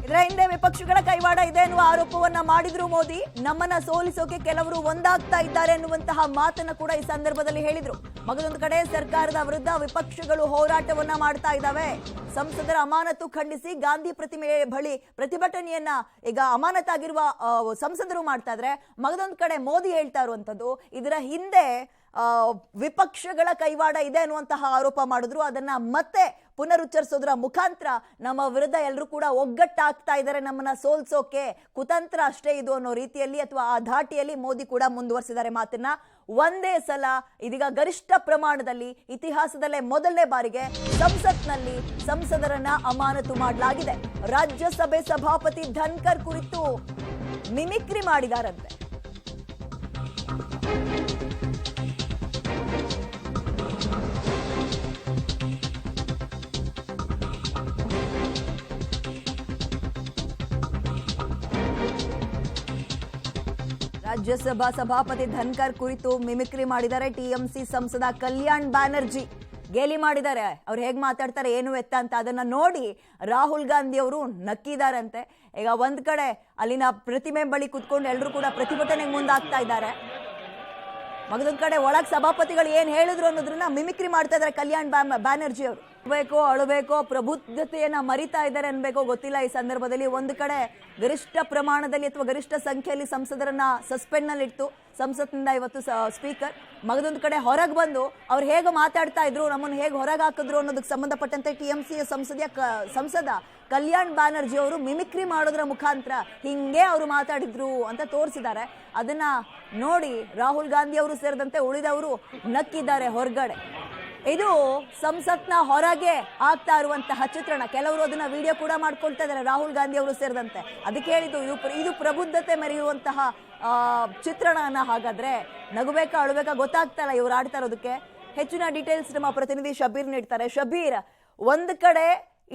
ಇದರ ಹಿಂದೆ ವಿಪಕ್ಷಗಳ ಕೈವಾಡ ಇದೆ ಎನ್ನುವ ಆರೋಪವನ್ನ ಮಾಡಿದ್ರು ಮೋದಿ. ನಮ್ಮನ್ನ ಸೋಲಿಸೋಕೆ ಕೆಲವರು ಒಂದಾಗ್ತಾ ಇದ್ದಾರೆ ಎನ್ನುವಂತಹ ಮಾತನ್ನ ಕೂಡ ಈ ಸಂದರ್ಭದಲ್ಲಿ ಹೇಳಿದ್ರು. ಮಗದೊಂದು ಕಡೆ ಸರ್ಕಾರದ ವಿರುದ್ಧ ವಿಪಕ್ಷಗಳು ಹೋರಾಟವನ್ನ ಮಾಡ್ತಾ ಇದ್ದಾವೆ. ಸಂಸದರ ಅಮಾನತು ಖಂಡಿಸಿ ಗಾಂಧಿ ಪ್ರತಿಮೆ ಬಳಿ ಪ್ರತಿಭಟನೆಯನ್ನ ಈಗ ಅಮಾನತಾಗಿರುವ ಸಂಸದರು ಮಾಡ್ತಾ ಇದ್ರೆ, ಮಗದೊಂದು ಕಡೆ ಮೋದಿ ಹೇಳ್ತಾ ಇರುವಂತದ್ದು ಇದರ ಹಿಂದೆ ವಿಪಕ್ಷಗಳ ಕೈವಾಡ ಇದೆ ಅನ್ನುವಂತಹ ಆರೋಪ ಮಾಡಿದ್ರು. ಅದನ್ನ ಮತ್ತೆ ಪುನರುಚ್ಚರಿಸೋದ್ರ ಮುಖಾಂತರ ನಮ್ಮ ವಿರುದ್ಧ ಎಲ್ಲರೂ ಕೂಡ ಒಗ್ಗಟ್ಟಾಗ್ತಾ ಇದ್ದಾರೆ, ನಮ್ಮನ್ನ ಸೋಲ್ಸೋಕೆ ಕುತಂತ್ರ ಅಷ್ಟೇ ಇದು ಅನ್ನೋ ರೀತಿಯಲ್ಲಿ ಅಥವಾ ಆ ಧಾಟಿಯಲ್ಲಿ ಮೋದಿ ಕೂಡ ಮುಂದುವರಿಸಿದ್ದಾರೆ ಮಾತನ್ನ. ಒಂದೇ ಸಲ ಇದೀಗ ಗರಿಷ್ಠ ಪ್ರಮಾಣದಲ್ಲಿ ಇತಿಹಾಸದಲ್ಲೇ ಮೊದಲನೇ ಬಾರಿಗೆ ಸಂಸತ್ನಲ್ಲಿ ಸಂಸದರನ್ನ ಅಮಾನತು ಮಾಡಲಾಗಿದೆ. ರಾಜ್ಯಸಭೆ ಸಭಾಪತಿ ಧನ್ಕರ್ ಕುರಿತು ಮಿಮಿಕ್ರಿ ಮಾಡಿದಾರಂತೆ. ರಾಜ್ಯಸಭಾ ಸಭಾಪತಿ ಧನ್ಕರ್ ಕುರಿತು ಮಿಮಿಕ್ರಿ ಮಾಡಿದ್ದಾರೆ ಟಿಎಂಸಿ ಸಂಸದ ಕಲ್ಯಾಣ್ ಬ್ಯಾನರ್ಜಿ. ಗೇಲಿ ಮಾಡಿದ್ದಾರೆ. ಅವ್ರು ಹೇಗ್ ಮಾತಾಡ್ತಾರೆ ಏನು ಎತ್ತ ಅಂತ ಅದನ್ನ ನೋಡಿ ರಾಹುಲ್ ಗಾಂಧಿ ಅವರು ನಕ್ಕಿದಾರಂತೆ. ಈಗ ಒಂದ್ ಕಡೆ ಅಲ್ಲಿನ ಪ್ರತಿಮೆ ಬಳಿ ಕುತ್ಕೊಂಡು ಎಲ್ಲರೂ ಕೂಡ ಪ್ರತಿಭಟನೆಗೆ ಮುಂದಾಗ್ತಾ ಇದ್ದಾರೆ. ಮಗದೊಂದ್ ಕಡೆ ಒಳಗ್ ಸಭಾಪತಿಗಳು ಏನ್ ಹೇಳಿದ್ರು ಅನ್ನೋದ್ರನ್ನ ಮಿಮಿಕ್ರಿ ಮಾಡ್ತಾ ಇದ್ದಾರೆ ಕಲ್ಯಾಣ್ ಬ್ಯಾನರ್ಜಿ ಅವರು. ಅಳಬೇಕೋ ಅಳಬೇಕೋ ಪ್ರಬುದ್ಧತೆಯನ್ನ ಮರಿತಾ ಇದ್ದಾರೆ ಅನ್ಬೇಕೋ ಗೊತ್ತಿಲ್ಲ. ಈ ಸಂದರ್ಭದಲ್ಲಿ ಒಂದು ಕಡೆ ಗರಿಷ್ಠ ಪ್ರಮಾಣದಲ್ಲಿ ಅಥವಾ ಗರಿಷ್ಠ ಸಂಖ್ಯೆಯಲ್ಲಿ ಸಂಸದರನ್ನ ಸಸ್ಪೆಂಡ್ ನಲ್ಲಿ ಇಟ್ಟು ಸಂಸತ್ನಿಂದ ಇವತ್ತು ಸ್ಪೀಕರ್ ಮಗದೊಂದು ಕಡೆ ಹೊರಗೆ ಬಂದು ಅವ್ರು ಹೇಗೆ ಮಾತಾಡ್ತಾ ಇದ್ರು, ನಮ್ಮನ್ನು ಹೇಗೆ ಹೊರಗೆ ಹಾಕಿದ್ರು ಅನ್ನೋದಕ್ಕೆ ಸಂಬಂಧಪಟ್ಟಂತೆ ಟಿಎಂಸಿ ಸಂಸದ ಕಲ್ಯಾಣ್ ಬ್ಯಾನರ್ಜಿ ಅವರು ಮಿಮಿಕ್ರಿ ಮಾಡೋದ್ರ ಮುಖಾಂತರ ಹಿಂಗೆ ಅವರು ಮಾತಾಡಿದ್ರು ಅಂತ ತೋರಿಸಿದ್ದಾರೆ. ಅದನ್ನ ನೋಡಿ ರಾಹುಲ್ ಗಾಂಧಿ ಅವರು ಸೇರಿದಂತೆ ಉಳಿದವರು ನಕ್ಕಿದ್ದಾರೆ ಹೊರಗಡೆ. ಇದು ಸಂಸತ್ನ ಹೊರಗೆ ಆಗ್ತಾ ಇರುವಂತಹ ಚಿತ್ರಣ. ಕೆಲವರು ಅದನ್ನ ವಿಡಿಯೋ ಕೂಡ ಮಾಡ್ಕೊಳ್ತಾ ಇದ್ದಾರೆ, ರಾಹುಲ್ ಗಾಂಧಿ ಅವರು ಸೇರಿದಂತೆ. ಅದಕ್ಕೆ ಹೇಳಿದ್ದು ಇದು ಪ್ರಬುದ್ಧತೆ ಮೆರೆಯುವಂತಹ ಚಿತ್ರಣನ. ಹಾಗಾದ್ರೆ ನಗುಬೇಕಾ ಅಳಬೇಕಾ ಗೊತ್ತಾಗ್ತಲ್ಲ ಇವ್ರು ಆಡ್ತಾ ಇರೋದಕ್ಕೆ. ಹೆಚ್ಚಿನ ಡೀಟೇಲ್ಸ್ ನಮ್ಮ ಪ್ರತಿನಿಧಿ ಶಬೀರ್ ನೀಡ್ತಾರೆ. ಶಬೀರ್, ಒಂದ್ ಕಡೆ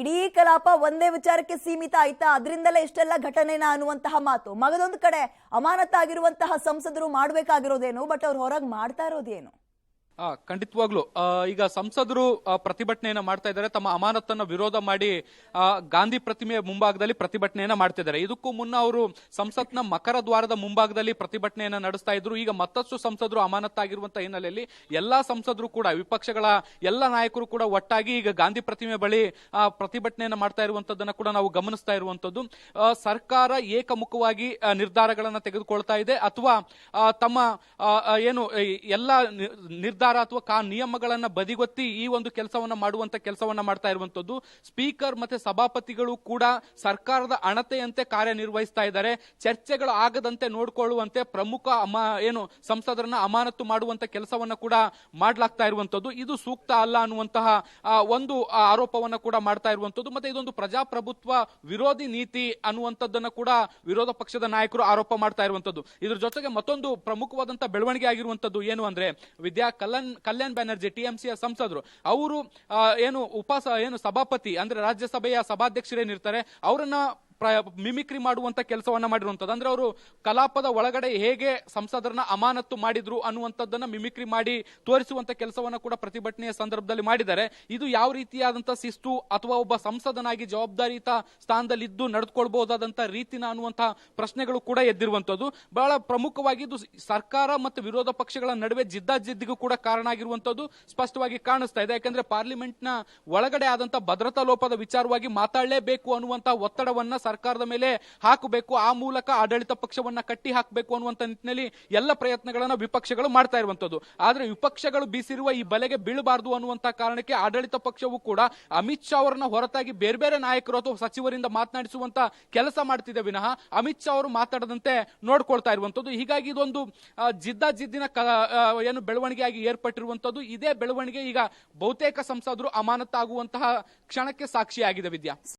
ಇಡೀ ಕಲಾಪ ಒಂದೇ ವಿಚಾರಕ್ಕೆ ಸೀಮಿತ ಆಯ್ತಾ, ಅದರಿಂದಲೇ ಇಷ್ಟೆಲ್ಲ ಘಟನೆನ ಅನ್ನುವಂತಹ ಮಾತು. ಮಗದೊಂದು ಕಡೆ ಅಮಾನತಾಗಿರುವಂತಹ ಸಂಸದರು ಮಾಡ್ಬೇಕಾಗಿರೋದೇನು, ಬಟ್ ಅವ್ರು ಹೊರಗೆ ಮಾಡ್ತಾ ಇರೋದೇನು? ಖಂಡಿತವಾಗ್ಲು ಈಗ ಸಂಸದರು ಪ್ರತಿಭಟನೆಯನ್ನ ಮಾಡ್ತಾ ಇದ್ದಾರೆ. ತಮ್ಮ ಅಮಾನತನ್ನ ವಿರೋಧ ಮಾಡಿ ಗಾಂಧಿ ಪ್ರತಿಮೆಯ ಮುಂಭಾಗದಲ್ಲಿ ಪ್ರತಿಭಟನೆಯನ್ನ ಮಾಡ್ತಾ ಇದ್ದಾರೆ. ಇದಕ್ಕೂ ಮುನ್ನ ಅವರು ಸಂಸತ್ನ ಮಕರ ದ್ವಾರದ ಮುಂಭಾಗದಲ್ಲಿ ಪ್ರತಿಭಟನೆಯನ್ನ ನಡೆಸ್ತಾ ಇದ್ರು. ಈಗ ಮತ್ತಷ್ಟು ಸಂಸದರು ಅಮಾನತಾಗಿರುವಂತಹ ಹಿನ್ನೆಲೆಯಲ್ಲಿ ಎಲ್ಲಾ ಸಂಸದರು ಕೂಡ ವಿಪಕ್ಷಗಳ ಎಲ್ಲ ನಾಯಕರು ಕೂಡ ಒಟ್ಟಾಗಿ ಈಗ ಗಾಂಧಿ ಪ್ರತಿಮೆ ಬಳಿ ಪ್ರತಿಭಟನೆಯನ್ನ ಮಾಡ್ತಾ ಇರುವಂತದ್ದನ್ನ ಕೂಡ ನಾವು ಗಮನಿಸ್ತಾ ಇರುವಂತದ್ದು. ಸರ್ಕಾರ ಏಕಮುಖವಾಗಿ ನಿರ್ಧಾರಗಳನ್ನ ತೆಗೆದುಕೊಳ್ತಾ ಇದೆ ಅಥವಾ ತಮ್ಮ ಏನು ಎಲ್ಲ ನಿರ್ಧಾರ ಅಥವಾ ನಿಯಮಗಳನ್ನ ಬದಿಗೊತ್ತಿ ಈ ಒಂದು ಕೆಲಸವನ್ನ ಮಾಡುವಂತ ಕೆಲಸವನ್ನ ಮಾಡ್ತಾ ಇರುವಂತದ್ದು. ಸ್ಪೀಕರ್ ಮತ್ತೆ ಸಭಾಪತಿಗಳು ಕೂಡ ಸರ್ಕಾರದ ಅಣತೆಯಂತೆ ಕಾರ್ಯನಿರ್ವಹಿಸ್ತಾ ಇದ್ದಾರೆ. ಚರ್ಚೆಗಳು ಆಗದಂತೆ ನೋಡಿಕೊಳ್ಳುವಂತೆ ಪ್ರಮುಖ ಏನು ಸಂಸದರನ್ನ ಅಮಾನತು ಮಾಡುವಂತ ಕೆಲಸವನ್ನ ಕೂಡ ಮಾಡ್ಲಾಗ್ತಾ ಇರುವಂತದ್ದು. ಇದು ಸೂಕ್ತ ಅಲ್ಲ ಅನ್ನುವಂತಹ ಒಂದು ಆರೋಪವನ್ನ ಕೂಡ ಮಾಡ್ತಾ ಇರುವಂತದ್ದು. ಮತ್ತೆ ಇದೊಂದು ಪ್ರಜಾಪ್ರಭುತ್ವ ವಿರೋಧಿ ನೀತಿ ಅನ್ನುವಂಥದ್ದನ್ನ ಕೂಡ ವಿರೋಧ ಪಕ್ಷದ ನಾಯಕರು ಆರೋಪ ಮಾಡ್ತಾ ಇರುವಂತದ್ದು. ಇದ್ರ ಜೊತೆಗೆ ಮತ್ತೊಂದು ಪ್ರಮುಖವಾದಂತಹ ಬೆಳವಣಿಗೆ ಆಗಿರುವಂತದ್ದು ಏನು ಅಂದ್ರೆ ಕಲ್ಯಾಣ್ ಬ್ಯಾನರ್ಜಿ ಟಿಎಂಸಿಯ ಸಂಸದರು ಅವರು ಏನು ಸಭಾಪತಿ ಅಂದ್ರೆ ರಾಜ್ಯಸಭೆಯ ಸಭಾಧ್ಯಕ್ಷರೇನಿರ್ತಾರೆ ಅವರನ್ನ ಮಿಮಿಕ್ರಿ ಮಾಡುವಂತ ಕೆಲಸವನ್ನ ಮಾಡಿರುವಂತದ್ದು. ಅಂದ್ರೆ ಅವರು ಕಲಾಪದ ಒಳಗಡೆ ಹೇಗೆ ಸಂಸದರನ್ನ ಅಮಾನತು ಮಾಡಿದ್ರು ಅನ್ನುವಂಥದ್ದನ್ನ ಮಿಮಿಕ್ರಿ ಮಾಡಿ ತೋರಿಸುವಂತ ಕೆಲಸವನ್ನ ಕೂಡ ಪ್ರತಿಭಟನೆಯ ಸಂದರ್ಭದಲ್ಲಿ ಮಾಡಿದ್ದಾರೆ. ಇದು ಯಾವ ರೀತಿಯಾದಂತಹ ಶಿಸ್ತು ಅಥವಾ ಒಬ್ಬ ಸಂಸದನಾಗಿ ಜವಾಬ್ದಾರಿಯುತ ಸ್ಥಾನದಲ್ಲಿ ಇದ್ದು ನಡೆದುಕೊಳ್ಬಹುದಾದಂತಹ ರೀತಿನ ಅನ್ನುವಂತಹ ಪ್ರಶ್ನೆಗಳು ಕೂಡ ಎದ್ದಿರುವಂತದ್ದು. ಬಹಳ ಪ್ರಮುಖವಾಗಿ ಇದು ಸರ್ಕಾರ ಮತ್ತು ವಿರೋಧ ಪಕ್ಷಗಳ ನಡುವೆ ಜಿದ್ದಾಜಿದ್ದಿಗೂ ಕೂಡ ಕಾರಣ ಆಗಿರುವಂತದ್ದು ಸ್ಪಷ್ಟವಾಗಿ ಕಾಣಿಸ್ತಾ ಇದೆ. ಯಾಕಂದ್ರೆ ಪಾರ್ಲಿಮೆಂಟ್ ನ ಒಳಗಡೆ ಆದಂತಹ ಭದ್ರತಾ ಲೋಪದ ವಿಚಾರವಾಗಿ ಮಾತಾಡಲೇಬೇಕು ಅನ್ನುವಂತಹ ಒತ್ತಡವನ್ನ ಸರ್ಕಾರದ ಮೇಲೆ ಹಾಕಬೇಕು, ಆ ಮೂಲಕ ಆಡಳಿತ ಪಕ್ಷವನ್ನ ಕಟ್ಟಿ ಹಾಕಬೇಕು ಅನ್ನುವಂತ ನಿಟ್ಟಿನಲ್ಲಿ ಎಲ್ಲ ಪ್ರಯತ್ನಗಳನ್ನ ವಿಪಕ್ಷಗಳು ಮಾಡ್ತಾ ಇರುವಂತದ್ದು. ಆದ್ರೆ ವಿಪಕ್ಷಗಳು ಬೀಸಿರುವ ಈ ಬಲೆಗೆ ಬೀಳಬಾರದು ಅನ್ನುವಂತ ಕಾರಣಕ್ಕೆ ಆಡಳಿತ ಪಕ್ಷವು ಕೂಡ ಅಮಿತ್ ಶಾ ಅವರನ್ನ ಹೊರತಾಗಿ ಬೇರೆ ಬೇರೆ ನಾಯಕರು ಅಥವಾ ಸಚಿವರಿಂದ ಮಾತನಾಡಿಸುವಂತ ಕೆಲಸ ಮಾಡ್ತಿದೆ ವಿನಃ ಅಮಿತ್ ಶಾ ಅವರು ಮಾತಾಡದಂತೆ ನೋಡ್ಕೊಳ್ತಾ ಇರುವಂತದ್ದು. ಹೀಗಾಗಿ ಇದೊಂದು ಜಿದ್ದಿನ ಏನು ಬೆಳವಣಿಗೆಯಾಗಿ ಏರ್ಪಟ್ಟಿರುವಂತದ್ದು. ಇದೇ ಬೆಳವಣಿಗೆ ಈಗ ಬಹುತೇಕ ಸಂಸದರು ಅಮಾನತಾಗುವಂತಹ ಕ್ಷಣಕ್ಕೆ ಸಾಕ್ಷಿಯಾಗಿದೆ ವಿದ್ಯಾ.